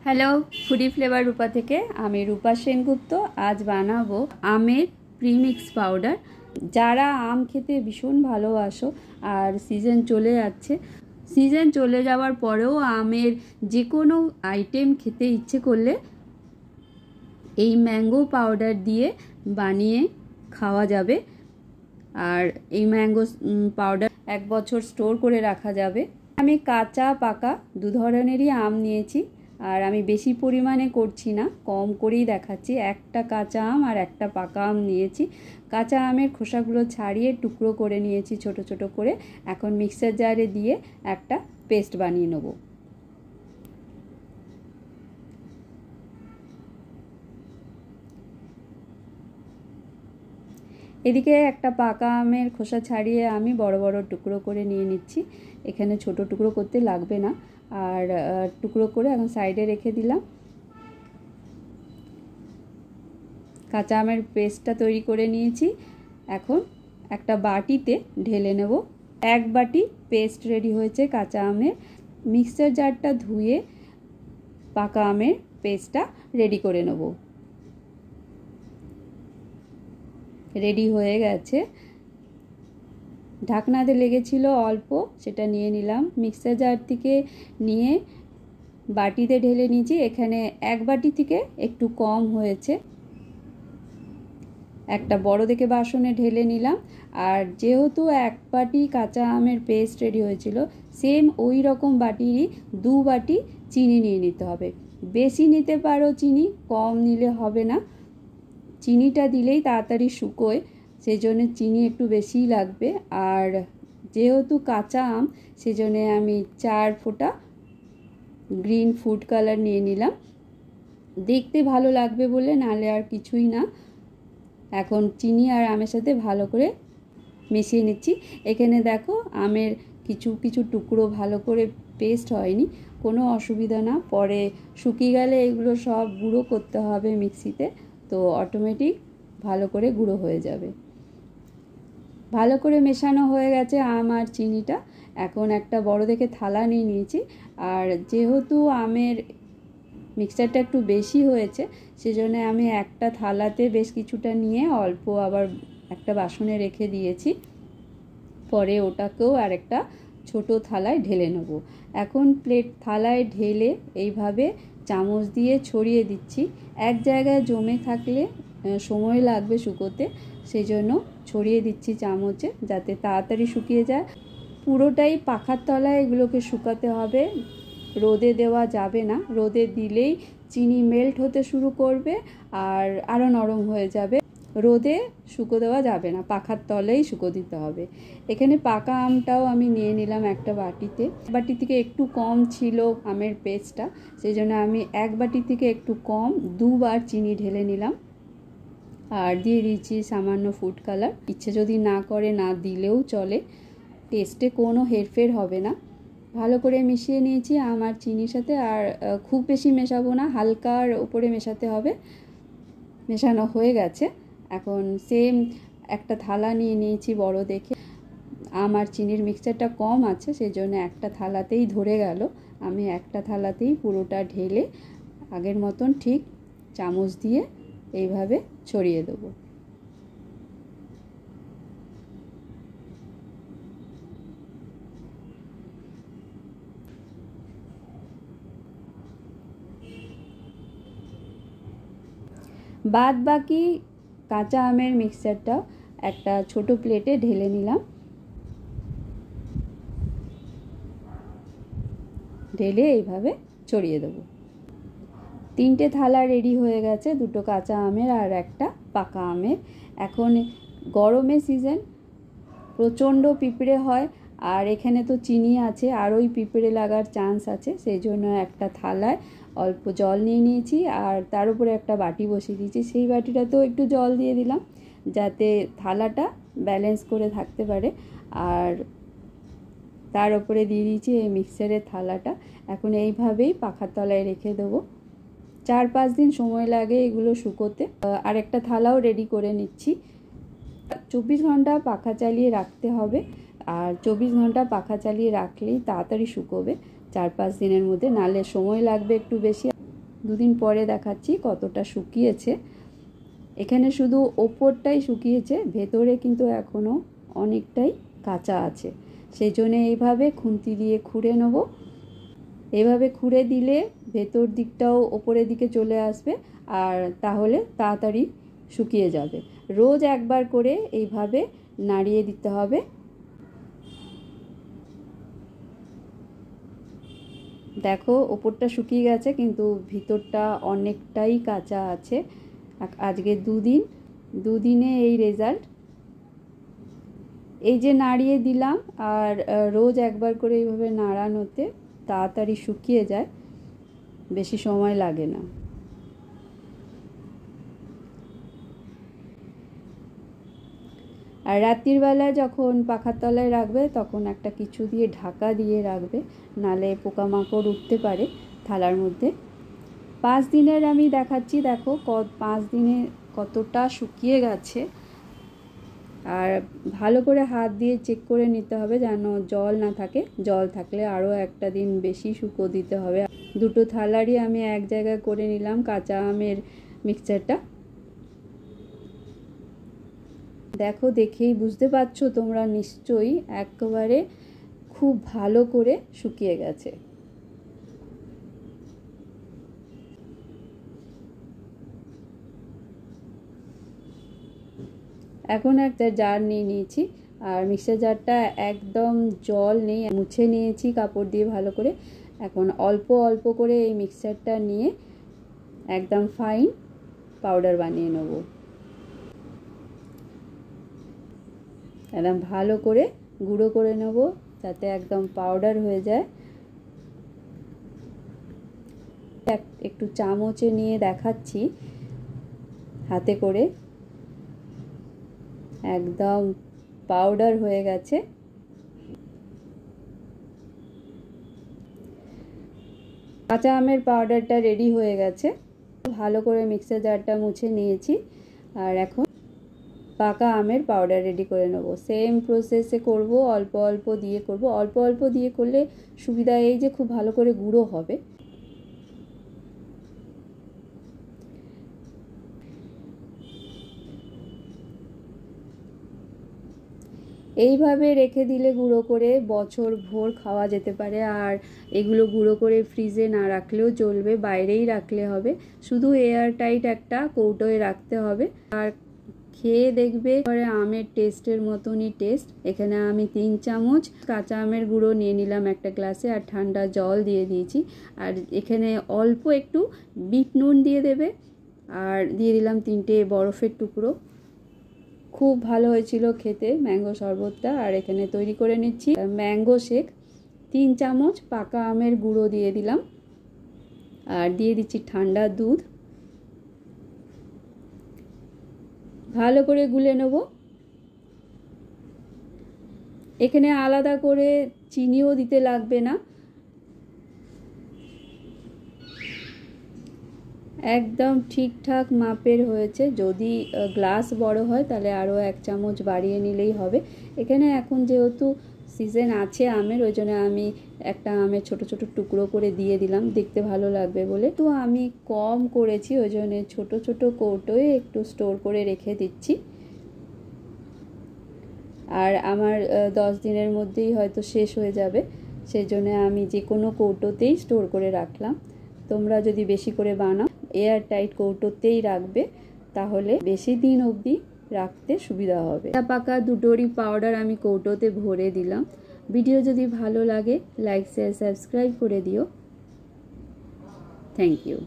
Hello, foodie flavour রূপা থেকে আমি রূপা সেনগুপ্ত। আজ বানাবো আমের প্রিমিক্স পাউডার। যারা আম খেতে ভীষণ ভালোবাসো আর সিজন চলে যাচ্ছে, সিজন চলে যাওয়ার পরেও আমের যে কোনো আইটেম খেতে ইচ্ছে করলে এই ম্যাঙ্গো পাউডার দিয়ে বানিয়ে খাওয়া যাবে। আর এই ম্যাঙ্গো পাউডার 1 বছর স্টোর করে রাখা যাবে। আমি কাঁচা পাকা দু ধরনেরই আম নিয়েছি, আর আমি বেশি পরিমাণে করছি না, কম করেই দেখাচ্ছি। একটা কাঁচা আম আর একটা পাকা আম নিয়েছি। কাঁচা আমের খোসাগুলো ছাড়িয়ে টুকরো করে নিয়েছি ছোট ছোট করে। এখন মিক্সার জারে দিয়ে একটা পেস্ট বানিয়ে নেব। এদিকে একটা পাকা আমের খোসা ছাড়িয়ে আমি বড় বড় টুকরো করে নিয়ে নিচ্ছি। এখানে ছোট টুকরো করতে লাগবে না, আর টুকরো করে এখন সাইডে রেখে দিলাম। কাঁচা আমের পেস্টটা তৈরি করে নিয়েছি। এখন একটা বাটিতে ঢেলে নেব। 1 বাটি পেস্ট রেডি হয়েছে কাঁচা আমের। মিক্সার জারটা ধুয়ে পাকা আমের পেস্টটা রেডি করে নেব। রেডি হয়ে গেছে। ঢাকনাতে লেগেছিল অল্প, সেটা নিয়ে নিলাম। মিক্সার জার থেকে নিয়ে বাটিতে ঢেলে নিয়েছি। এখানে 1 বাটি থেকে একটু কম হয়েছে। একটা বড় দেখে বাসনে ঢেলে নিলাম। আর যেহেতু 1 বাটি কাঁচা আমের পেস্ট রেডি হয়েছিল, সেম ওই রকম বাটিরই 2 বাটি চিনি নিয়ে নিতে হবে। বেশি নিতে পারো চিনি, কম নিলে হবে না। চিনিটা দিলেই তাড়াতাড়ি শুকোয়, সেই জন্য চিনি একটু বেশিই লাগবে। আর যেহেতু কাঁচা আম, সেজন্য আমি 4 ফোঁটা গ্রিন ফুড কালার নিয়ে নিলাম। দেখতে ভালো লাগবে বলে, নালে আর কিছুই না। এখন চিনি আর আমের সাথে ভালো করে মিশিয়ে নিচ্ছি। এখানে দেখো আমের কিছু কিছু টুকরো ভালো করে পেস্ট হয়নি, কোনো অসুবিধা না। পরে শুকিয়ে গেলে এগুলো সব গুঁড়ো করতে হবে মিক্সিতে, তো অটোমেটিক ভালো করে গুঁড়ো হয়ে যাবে। ভালো করে মেশানো হয়ে গেছে আম আর চিনিটা। এখন একটা বড় দেখে থালা নিয়ে নিয়েছি। আর যেহেতু আমের মিক্সচারটা একটু বেশি হয়েছে, সেজন্য আমি একটা থালাতে বেশ কিছুটা নিয়ে অল্প আবার একটা বাসনে রেখে দিয়েছি। পরে ওটাকেও আর একটা ছোট থালায় ঢেলে নেব। এখন থালায় ঢেলে এইভাবে চামচ দিয়ে ছড়িয়ে দিচ্ছি। এক জায়গায় জমে থাকলে সময় লাগবে শুকোতে, সেই জন্য ছড়িয়ে দিচ্ছি চামচে, যাতে তাড়াতাড়ি শুকিয়ে যায়। পুরোটাই পাখার তলায় এগুলোকে শুকাতে হবে, রোদে দেওয়া যাবে না। রোদে দিলেই চিনি মেল্ট হতে শুরু করবে আর আরও নরম হয়ে যাবে। রোদে শুকো দেওয়া যাবে না, পাখার তলেই শুকো দিতে হবে। এখানে পাকা আমটাও আমি নিয়ে নিলাম একটা বাটিতে। বাটি থেকে একটু কম ছিল আমের পেস্টটা, সেই জন্য আমি 1 বাটি থেকে একটু কম 2 বার চিনি ঢেলে নিলাম। আর দিয়ে দিচ্ছি সামান্য ফুড কালার। ইচ্ছে যদি না করে না দিলেও চলে, টেস্টে কোনো হেরফের হবে না। ভালো করে মিশিয়ে নিয়েছি আম আর চিনির সাথে। আর খুব বেশি মেশাবো না, হালকার উপরে মেশাতে হবে। মেশানো হয়ে গেছে। এখন সেম একটা থালা নিয়ে নিয়েছি বড় দেখে। আম আর চিনির মিক্সচারটা কম আছে, সেই জন্য একটা থালাতেই ধরে গেল। আমি একটা থালাতেই পুরোটা ঢেলে আগের মতন ঠিক চামচ দিয়ে এইভাবে ছড়িয়ে দেবো। বাদ বাকি কাঁচা আমের মিক্সচারটা একটা ছোট প্লেটে ঢেলে নিলাম। ঢেলে এইভাবে ছড়িয়ে দেবো। 3টে থালা রেডি হয়ে গেছে, 2টো কাঁচা আমের আর একটা পাকা আমের। এখন গরমের সিজন, প্রচণ্ড পিঁপড়ে হয়, আর এখানে তো চিনি আছে, আরোই পিঁপড়ে লাগার চান্স আছে। সেই জন্য একটা থালায় অল্প জল নিয়ে নিয়েছি, আর তার উপরে একটা বাটি বসিয়ে দিয়েছি। সেই বাটিটাতেও একটু জল দিয়ে দিলাম, যাতে থালাটা ব্যালেন্স করে থাকতে পারে। আর তার উপরে দিয়ে দিয়েছি এই মিক্সারের থালাটা। এখন এইভাবেই পাখার তলায় রেখে দেবো। 4-5 দিন সময় লাগে এগুলো শুকোতে। আর একটা থালাও রেডি করে নিচ্ছি। 24 ঘন্টা পাখা চালিয়ে রাখতে হবে, আর 24 ঘন্টা পাখা চালিয়ে রাখলেই তাড়াতাড়ি শুকোবে 4-5 দিনের মধ্যে, নালে সময় লাগবে একটু বেশি। দুদিন পরে দেখাচ্ছি কতটা শুকিয়েছে। এখানে শুধু ওপরটাই শুকিয়েছে, ভেতরে কিন্তু এখনও অনেকটাই কাঁচা আছে। সেই জন্য এইভাবে খুন্তি দিয়ে খুঁড়ে নেব। এভাবে খুঁড়ে দিলে ভেতর দিকটাও ওপরের দিকে চলে আসবে, আর তাহলে তাড়াতাড়ি শুকিয়ে যাবে। রোজ একবার করে এইভাবে নাড়িয়ে দিতে হবে। দেখো ওপরটা শুকিয়ে গেছে, কিন্তু ভিতরটা অনেকটাই কাঁচা আছে। আজকে দুদিনে এই রেজাল্ট। এই যে নাড়িয়ে দিলাম, আর রোজ একবার করে এইভাবে নাড়ানোতে তাড়াতাড়ি শুকিয়ে যায়, বেশি সময় লাগে না। আর রাত্রির বেলায় যখন পাখার তলায় রাখবে তখন একটা কিছু দিয়ে ঢাকা দিয়ে রাখবে, নালে পোকামাকড় উঠতে পারে থালার মধ্যে। 5 দিনের আমি দেখাচ্ছি, দেখো 5 দিনে কতটা শুকিয়ে গেছে। আর ভালো করে হাত দিয়ে চেক করে নিতে হবে যেন জল না থাকে। জল থাকলে আরও একটা দিন বেশি শুকো দিতে হবে। দুটো থালারই আমি এক জায়গায় করে নিলাম কাঁচা আমের মিক্সচারটা। দেখো দেখেই বুঝতে পারছো তোমরা নিশ্চয়ই, একেবারে খুব ভালো করে শুকিয়ে গেছে। এখন একটা জার নিয়ে নিয়েছি, আর মিক্সার জারটা একদম জল নেই, মুছে নিয়েছি কাপড় দিয়ে ভালো করে। এখন অল্প অল্প করে এই মিক্সচারটা নিয়ে একদম ফাইন পাউডার বানিয়ে নেব। একদম ভালো করে গুঁড়ো করে নেব যাতে একদম পাউডার হয়ে যায়। একটু চামচে নিয়ে দেখাচ্ছি হাতে করে, একদম পাউডার হয়ে গেছে। কাঁচা আমের পাউডারটা রেডি হয়ে গেছে। ভালো করে মিক্সার জারটা মুছে নিয়েছি, আর এখন পাকা আমের পাউডার রেডি করে নেব। সেম প্রসেসে করব, অল্প অল্প দিয়ে করব। অল্প অল্প দিয়ে করলে সুবিধা এই যে খুব ভালো করে গুঁড়ো হবে। এইভাবে রেখে দিলে গুঁড়ো করে বছর ভোর খাওয়া যেতে পারে। আর এগুলো গুঁড়ো করে ফ্রিজে না রাখলেও চলবে, বাইরেই রাখলে হবে। শুধু এয়ার টাইট একটা কৌটোয় রাখতে হবে। আর খেয়ে দেখবে আমের টেস্টের মতনই টেস্ট। এখানে আমি 3 চামচ কাঁচা আমের গুঁড়ো নিয়ে নিলাম একটা গ্লাসে, আর ঠান্ডা জল দিয়ে দিয়েছি। আর এখানে অল্প একটু বিট নুন দিয়ে দেবে, আর দিয়ে দিলাম 3টে বরফের টুকরো। খুব ভালো হয়েছিল খেতে ম্যাঙ্গো শরবতটা। আর এখানে তৈরি করে নিচ্ছি ম্যাঙ্গো শেক। 3 চামচ পাকা আমের গুঁড়ো দিয়ে দিলাম, আর দিয়ে দিচ্ছি ঠান্ডা দুধ। ভালো করে গুলে নেব। এখানে আলাদা করে চিনিও দিতে লাগবে না, একদম ঠিকঠাক মাপের হয়েছে। যদি গ্লাস বড় হয় তাহলে আরও 1 চামচ বাড়িয়ে নিলেই হবে। এখানে এখন যেহেতু সিজন আছে আমের, ওই জন্য আমি একটা আমের ছোট ছোট টুকরো করে দিয়ে দিলাম, দেখতে ভালো লাগবে বলে। তো আমি কম করেছি, ওই জন্য ছোট ছোট কৌটোয় একটু স্টোর করে রেখে দিচ্ছি। আর আমার 10 দিনের মধ্যেই হয়তো শেষ হয়ে যাবে, সেই জন্য আমি যে কোনো কৌটোতেই স্টোর করে রাখলাম। তোমরা যদি বেশি করে বানাও এয়ার টাইট কৌটোতেই রাখবে, তাহলে বেশি দিন অবধি রাখতে সুবিধা হবে। পাকা দুটোরই পাউডার আমি কৌটোতে ভরে দিলাম। ভিডিও যদি ভালো লাগে লাইক শেয়ার সাবস্ক্রাইব করে দিও। Thank you.